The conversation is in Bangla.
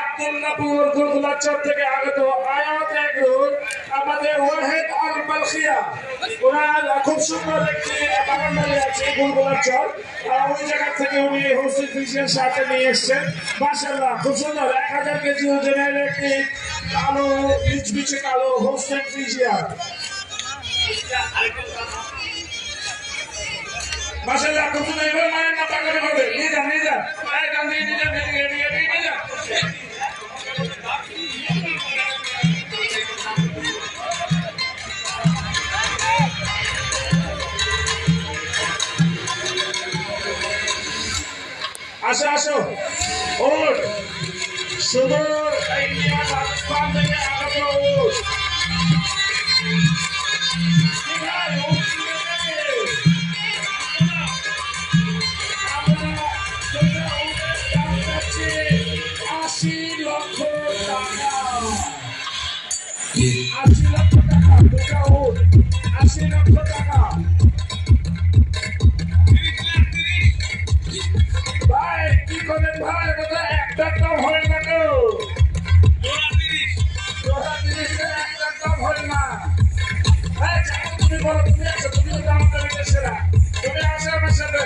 আব্দুল্লাহপুর গুলগুলাচর থেকে আগত আয়াত একজন আমাদের ওয়াহেদ আল বালখিয়া, ওনার খুব সুন্দর একটি বাগান বাড়ি আছে গুলগুলাচর, ওই জায়গা থেকে উনি হোস্টেল ফিশের সাথে নিয়ে এসছেন। মাশাআল্লাহ খুব সুন্দর 1000 কেজি ওজনের একটি কালো মিচমিচে কালো হোস্টেল ফিশিয়ার। মাশাআল্লাহ খুব সুন্দর। এবার মায়ের নাম টাকা হবে, নিয়ে যান নিয়ে যান, মায়ের কান দিয়ে নিয়ে যান, নিয়ে যান। আসো আসো, ওঠ শুধু ইন্ডিয়া পাকিস্তান থেকে আগত ওঠ। $80 লক্ষ টাকা, 80 লক্ষ টাকা দুটা ওঠ, 80 লক্ষ টাকা। ভাই কি করেন ভাই, বোধহয় একটা কম হয় না তো, 30 একটা কম হয় না। হ্যাঁ তুমি বলো, তুমি আছো, তুমি তো আমাদের সেরা, তুমি আসো আমার সাথে।